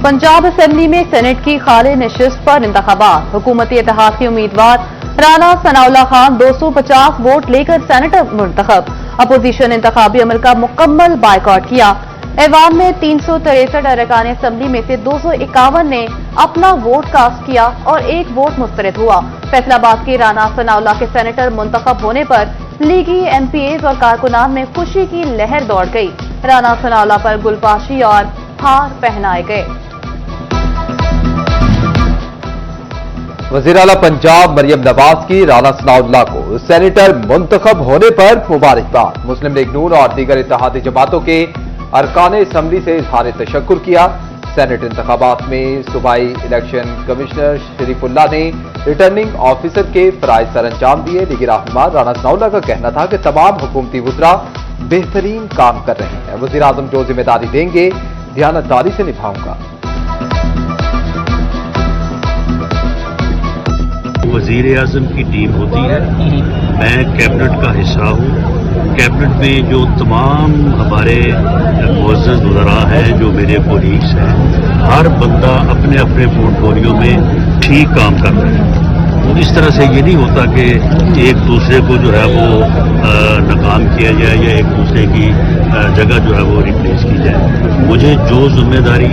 Punjab assembly में senate की खाली नशिस्त पर इंतखाबात। हुकूमती इत्तेहाद के उम्मीदवार राना सनाउल्लाह खान 250 वोट लेकर सेनेटर मुंतखब। अपोजिशन इंतखाबी अमल का मुकम्मल बायकॉट किया। ऐवान में 363 अरकान असेंबली में से 251 ने अपना वोट कास्ट किया और एक वोट मुस्तरद हुआ। फैसलाबाद के राना सनाउल्लाह के सेनेटर मुंतखब होने पर लीगी एमपीएज और कारकुनान में खुशी की लहर दौड़ गई। राना सनाउल्लाह पर गुलपाशी और हार पहनाए गए। वज़ीर आला पंजाब मरियम नवाज की राना सनाउल्लाह को सेनेटर मुंतखब होने पर मुबारकबाद। मुस्लिम लीग नून और दीगर इत्तेहादी जमातों के अरकान असम्बली से इजहार तशक्कुर किया। सेनेट इंतखाबात में सूबाई इलेक्शन कमिश्नर शरीफुल्लाह ने रिटर्निंग ऑफिसर के फराइज सर अंजाम दिए। लीगी रहनुमा राना सनाउल्लाह का कहना था कि तमाम हुकूमती वज़रा बेहतरीन काम कर रहे हैं। वज़ीर आज़म जो जिम्मेदारी देंगे दयानतदारी से निभाऊंगा। वज़ीर आज़म की टीम होती है, मैं कैबिनेट का हिस्सा हूँ। कैबिनेट में जो तमाम हमारे मुअज़्ज़ज़ वज़रा हैं, जो मेरे कोलीग्स हैं, हर बंदा अपने अपने पोर्टफोलियो में ठीक काम कर रहे हैं। तो इस तरह से ये नहीं होता कि एक दूसरे को जो है वो नाकाम किया जाए या एक दूसरे की जगह जो है वो रिप्लेस की जाए। मुझे जो जिम्मेदारी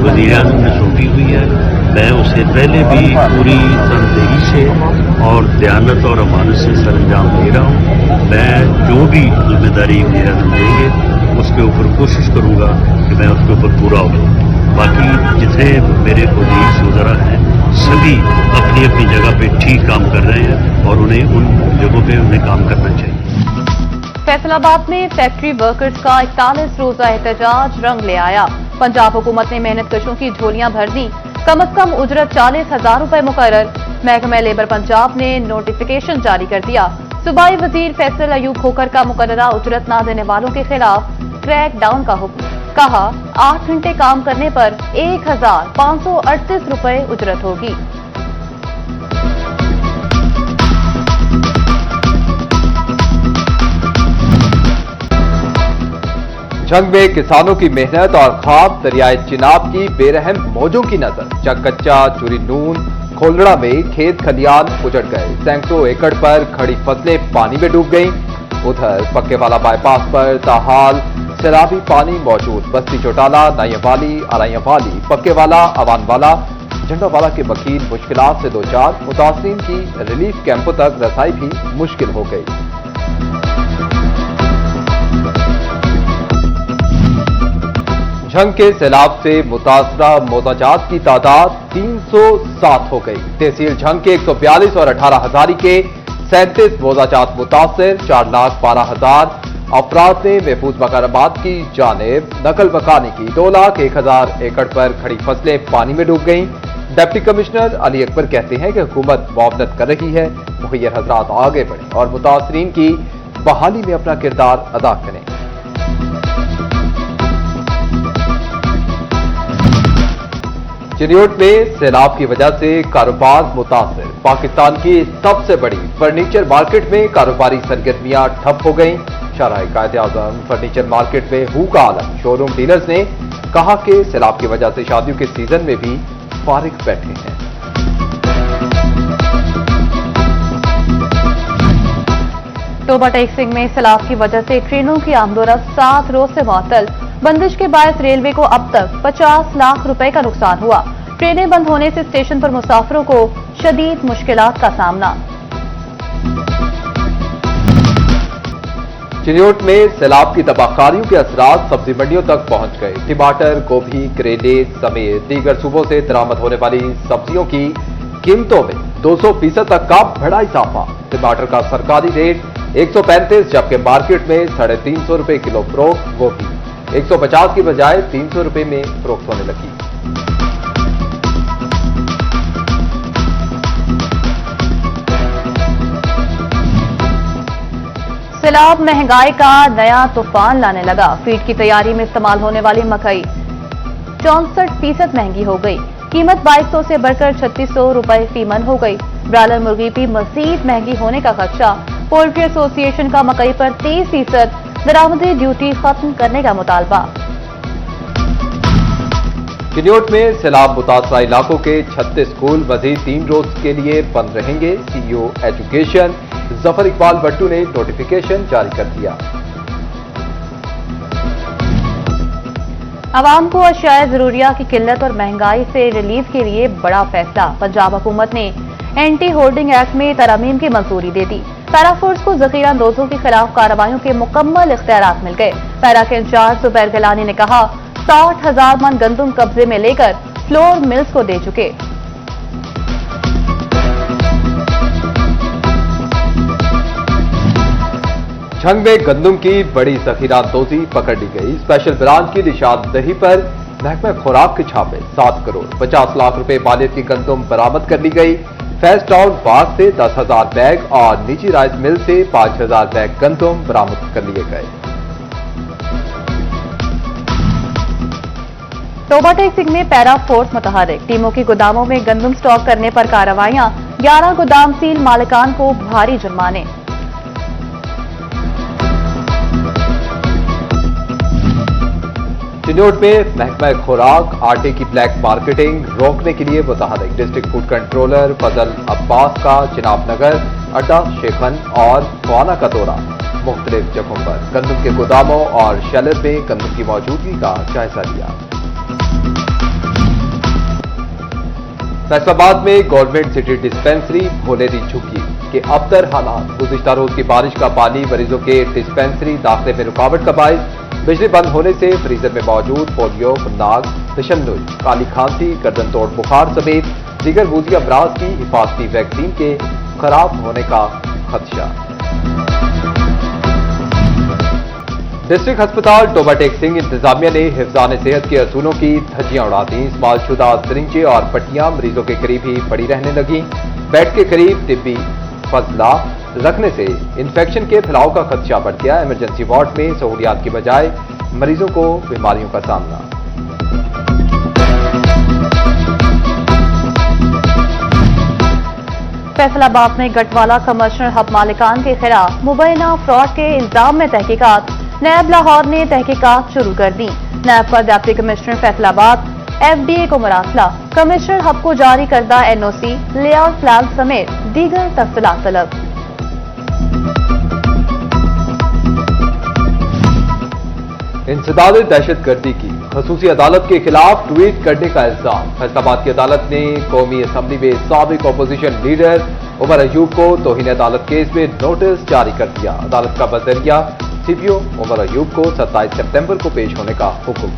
वज़ीर आज़म ने सौंपी हुई है, मैं उसे पहले भी पूरी तनदेही से और दयानत और अमानत से सर अंजाम दे रहा हूँ। मैं जो भी जिम्मेदारी वज़ीर आज़म देंगे उसके ऊपर कोशिश करूँगा कि मैं उसके ऊपर पूरा हो। बाकी जितने मेरे कोलीग्स वज़रा हैं सभी अपनी अपनी जगह पे ठीक काम कर रहे हैं और उन्हें उन जगहों पे उन्हें काम करना चाहिए। फैसलाबाद में फैक्ट्री वर्कर्स का 41 रोजा एहतजाज रंग ले आया। पंजाब हुकूमत ने मेहनत कशों की झोलियां भर दी। कम अज कम उजरत 40,000 रुपए मुकर्रर। महकमा लेबर पंजाब ने नोटिफिकेशन जारी कर दिया। सूबाई वजीर फैसल अयूब खोखर का मुकर्ररा उजरत ना देने वालों के खिलाफ क्रैक डाउन का हुक्म। कहा 8 घंटे काम करने पर 1,538 रुपए उजरत होगी। जंग में किसानों की मेहनत और ख्वाब दरियाए चिनाब की बेरहम मौजों की नजर। चकच्चा चूरी नून खोलड़ा में खेत खलियान उजड़ गए। सैकड़ों एकड़ पर खड़ी फसलें पानी में डूब गईं। उधर पक्केवाला बाईपास पर ताहाल सैलाबी पानी मौजूद। बस्ती चौटाला, नायवाली, अरायावाली, पक्केवाला, अवानवाला, झंडावाला के वकील मुश्किलात से दो चार। मुतासरीन की रिलीफ कैंपों तक रसाई भी मुश्किल हो गई। जंग के सैलाब से मुतासरा मोजाजात की तादाद 307 हो गई। तहसील जंग के 142 और 18 हजारी के 37 मोजाजात मुतासर। 4,12,000 अफराद ने महफूज मकानात की जानिब नकल मकानी की। 2,01,000 एकड़ पर खड़ी फसलें पानी में डूब गईं। डिप्टी कमिश्नर अली अकबर कहते हैं कि हुकूमत मुआवनत कर रही है। मुखियर हजरात आगे बढ़ें और मुतासरीन की बहाली में अपना किरदार अदा करें। चिन्योट में सैलाब की वजह से कारोबार मुतासर। पाकिस्तान की सबसे बड़ी फर्नीचर मार्केट में कारोबारी सरगर्मियां ठप हो गईं। शाहराह कायद-ए-आज़म फर्नीचर मार्केट में हू का आलम। शोरूम डीलर्स ने कहा कि सैलाब की वजह से शादियों के सीजन में भी फारिग बैठे हैं। टोबा टेक्सिंग में सैलाब की वजह से ट्रेनों की आमदोरफ्त 7 रोज से मुअत्तल। बंदिश के बायस रेलवे को अब तक 50 लाख रुपए का नुकसान हुआ। ट्रेनें बंद होने से स्टेशन पर मुसाफिरों को शदीद मुश्किलात का सामना। चिन्योट में सैलाब की तबाहकारियों के असरात सब्जी मंडियों तक पहुंच गए। टमाटर, गोभी, करेले समेत दीगर सूबों से दरामद होने वाली सब्जियों की कीमतों में 200% तक का बड़ा इजाफा। टमाटर का सरकारी रेट 135 जबकि मार्केट में 350 रुपए किलो फरोख्त। गोभी 150 की बजाय 300 रुपए में फरोख्त होने लगी। सैलाब महंगाई का नया तूफान लाने लगा। फीड की तैयारी में इस्तेमाल होने वाली मकई 64% महंगी हो गई। कीमत 2200 से बढ़कर 3600 रुपए फी मन हो गई। ब्रायलर मुर्गी भी मजीद महंगी होने का खदशा। पोल्ट्री एसोसिएशन का मकई पर 30% दरामदी ड्यूटी खत्म करने का मुतालबा। चिन्योट में सैलाब मुतासरा इलाकों के 36 स्कूल मजीद 3 रोज के लिए बंद रहेंगे। सीईओ एजुकेशन जफर इकबाल भट्टू ने नोटिफिकेशन जारी कर दिया। आवाम को अशियाए जरूरिया की किल्लत और महंगाई से रिलीफ के लिए बड़ा फैसला। पंजाब हुकूमत ने एंटी होर्डिंग एक्ट में तरमीम की मंजूरी दे दी। पैरा फोर्स को जखीरा अंदोजों के खिलाफ कार्रवाइयों के मुकम्मल इख्तियारात मिल गए। पैरा के इंचार्ज जुबैर गिलानी ने कहा 60,000 मन गंदम कब्जे में लेकर फ्लोर मिल्स को दे चुके। झंग में गंदम की बड़ी जखीरा अंदोजी पकड़ ली गई। स्पेशल ब्रांच की निशानदही पर महकमा खुराक के छापे 7 करोड़ 50 लाख रुपए मालियत की गंदम बरामद कर ली गई। फैज टाउन बाग से 10,000 बैग और निजी राइस मिल से 5,000 बैग गंदम बरामद कर लिए गए। टोबाटेक सिंह में पैरा फोर्स मुतहरिक। टीमों की गोदामों में गंदम स्टॉक करने पर कार्रवाइयां। 11 गोदाम सील, मालिकान को भारी जुर्माने। चिन्योट में महकमा खुराक आटे की ब्लैक मार्केटिंग रोकने के लिए मुतहरिक। डिस्ट्रिक्ट फूड कंट्रोलर फजल अब्बास का चिनाब नगर, अड्डा शेखन और खुआना का दौरा। मुख्तलिफ जगहों पर गंदम के गोदामों और शेलर में गंदम की मौजूदगी का जायजा लिया। फैसलाबाद में गवर्नमेंट सिटी डिस्पेंसरी भोले दी झुकी के अबतर हालात। गुज़िश्ता रोज की बारिश का पानी मरीजों के डिस्पेंसरी दाखिले में रुकावट का बायस। बिजली बंद होने से फ्रीजर में मौजूद पोलियो, नाग, तशन्नुज, काली खांसी, गर्दन तोड़ बुखार समेत दीगर बूजी अमराज की हिफाजती वैक्सीन के खराब होने का खदशा। डिस्ट्रिक्ट अस्पताल टोबाटेक सिंह इंतजामिया ने हिफ्जान सेहत के असूलों की धज्जियां उड़ा दी। इस्तेमालशुदा सिरिंजें और पट्टियां मरीजों के करीब ही पड़ी रहने लगी। बेड के करीब तिब्बी फजला रखने से इंफेक्शन के फैलाव का खदशा बढ़ गया। इमरजेंसी वार्ड में सहूलियात की बजाय मरीजों को बीमारियों का सामना। फैसलाबाद में गटवाला कमर्शियल हब मालिकान के खिलाफ मुबैना फ्रॉड के इल्जाम में तहकीकात। नैब लाहौर ने तहकीकात शुरू कर दी। नैब का डिप्टी कमिश्नर फैसलाबाद एफडीए को मुरासला। कमिश्नर हब को जारी करदा एनओसी, लेआउट प्लान समेत दीगर तफसीलात तलब। इंसदाद दहशतगर्दी की खसूसी अदालत के खिलाफ ट्वीट करने का इल्जाम। फैसलाबाद की अदालत ने कौमी असम्बली में साबिक अपोजिशन लीडर उमर अयूब को तौहीन अदालत केस में नोटिस जारी कर दिया। अदालत का बजरिया सीपीओ उमर अयूब को 27 सितंबर को पेश होने का हुक्म।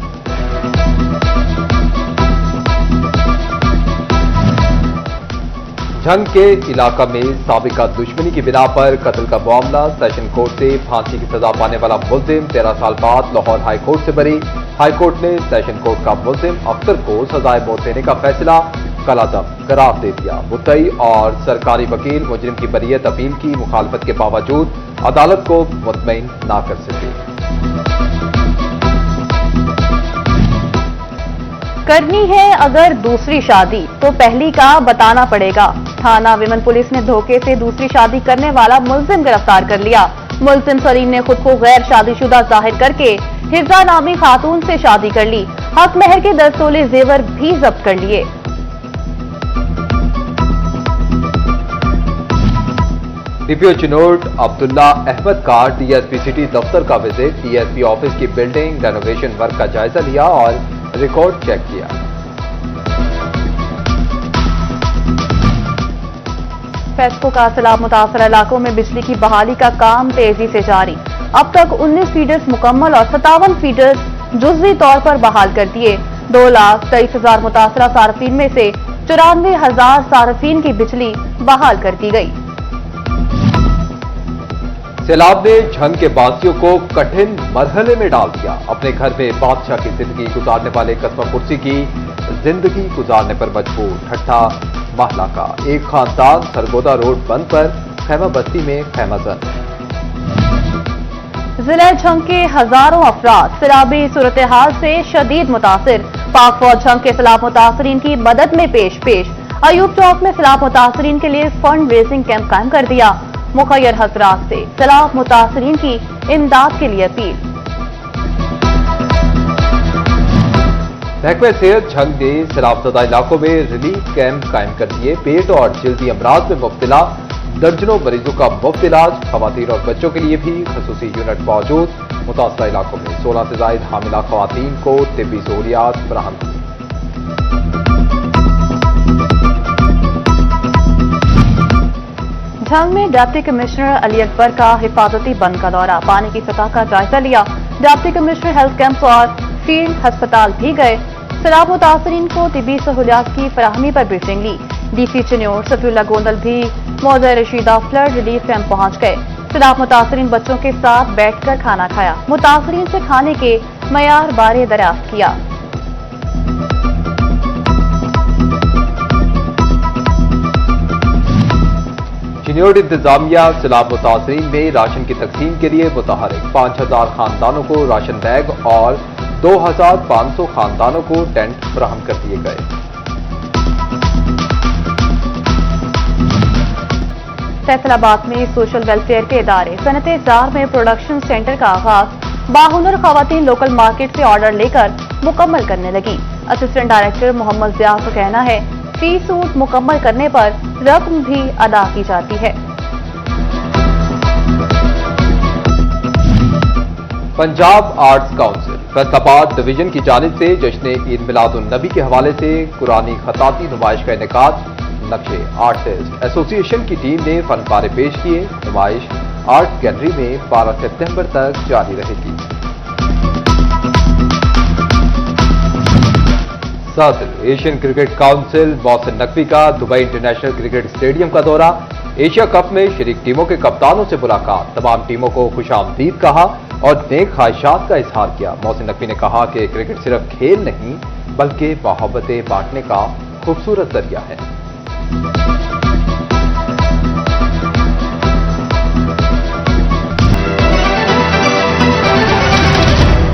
झंग के इलाका में साबिका दुश्मनी की बिना पर कत्ल का मामला। सेशन कोर्ट से फांसी की सजा पाने वाला मुल्जिम 13 साल बाद लाहौर हाई कोर्ट से बरी। हाई कोर्ट ने सेशन कोर्ट का मुल्जिम अख्तर को सजाए मौत देने का फैसला कलादम करार दे दिया। मुद्दई और सरकारी वकील मुजरिम की बरीयत अपील की मुखालफत के बावजूद अदालत को मुतमईन ना कर सके। करनी है अगर दूसरी शादी तो पहली का बताना पड़ेगा। थाना विमन पुलिस ने धोखे से दूसरी शादी करने वाला मुल्जिम गिरफ्तार कर लिया। मुल्जिम सलीम ने खुद को गैर शादीशुदा जाहिर करके हिफ्जा नामी खातून से शादी कर ली। हक महर के 10 तोले जेवर भी जब्त कर लिए। डीपीओ चिनोट अब्दुल्ला अहमद का डीएसपी सिटी दफ्तर का विजिट। डीएसपी ऑफिस की बिल्डिंग रेनोवेशन वर्क का जायजा लिया और रिकॉर्ड चेक किया। फेस्को का सैलाब मुतासर इलाकों में बिजली की बहाली का काम तेजी से जारी। अब तक 19 फीडर्स मुकम्मल और 57 फीडर्स जुज़वी तौर पर बहाल कर दिए। 2,23,000 मुतासरा सार्फिन में से 94,000 सार्फिन की बिजली बहाल कर दी गई। सैलाब ने झंग के बासियों को कठिन मरहले में डाल दिया। अपने घर में बादशाह की जिंदगी गुजारने वाले कस्बा कुर्सी की जिंदगी गुजारने पर मजबूर। ठट्ठा महला का एक खानदान सरगोदा रोड बंद पर खैमा बस्ती में खैमाजन। जिला झंग के हजारों अफराद सैलाबी सूरत हाल से शदीद मुतासिर। पाक फौज झंग के सैलाब मुतासरीन की मदद में पेश। अयूब चौक में सैलाब मुतासरीन के लिए फंड रेजिंग कैंप कायम कर दिया। मुखैर हजरात से सैलाब मुतासरीन की इमदाद के लिए अपील। محکمہ صحت جھنگ نے سیلاب زدہ علاقوں میں ریلیف کیمپ قائم کر دیے. پیٹ اور جلدی امراض میں مبتلا درجنوں مریضوں کا مفت علاج. خواتین اور بچوں کے لیے بھی خصوصی یونٹ موجود. متاثرہ علاقوں میں 16 سے زائد حاملہ خواتین کو طبی سہولیات فراہم کی. جھنگ میں ڈپٹی کمشنر علی اکبر کا حفاظتی بند کا دورہ. پانی کی سطح کا جائزہ لیا. ڈپٹی کمشنر ہیلتھ کیمپس اور فیلڈ ہسپتال بھی گئے. سیلاب متاثرین کو طبی سہولیات کی فراہمی پر بریفنگ لی. ڈی سی چنیور صفی اللہ گوندل بھی موضع رشیدہ فلڈ ریلیف کیمپ پہنچ گئے. سیلاب متاثرین بچوں کے ساتھ بیٹھ کر کھانا کھایا. متاثرین سے کھانے کے معیار بارے دریافت کیا. چنیوٹ انتظامیہ سیلاب متاثرین میں راشن کی تقسیم کے لیے متحرک. 5000 خاندانوں کو راشن بیگ اور 2500 خاندانوں کو ٹینٹ فراہم کر دیے گئے. فیصل آباد میں سوشل ویلفیئر کے ادارے صنعت زار میں پروڈکشن سینٹر کا آغاز. باہنر خواتین لوکل مارکیٹ سے آرڈر لے کر مکمل کرنے لگی. اسسٹنٹ ڈائریکٹر محمد ضیاء کا کہنا ہے فی سوٹ مکمل کرنے پر رقم بھی ادا کی جاتی ہے. پنجاب آرٹس کونسل فیصل آباد ڈویژن کی جانب سے جشن عید میلاد النبی کے حوالے سے قرآنی خطاطی نمائش کا انعقاد. نقشے آرٹسٹ ایسوسی ایشن کی ٹیم نے فن پارے پیش کیے. نمائش آرٹ گیلری میں 12 ستمبر تک جاری رہے گی. صدر Asian cricket council Mohsin Naqvi کا دبئی انٹرنیشنل کرکٹ اسٹیڈیم کا دورہ. ایشیا کپ میں شریک ٹیموں کے کپتانوں سے ملاقات. تمام ٹیموں کو خوش آمدید کہا اور نیک خواہشات کا اظہار کیا. محسن نقوی نے کہا کہ کرکٹ صرف کھیل نہیں بلکہ محبتیں بانٹنے کا خوبصورت ذریعہ ہے.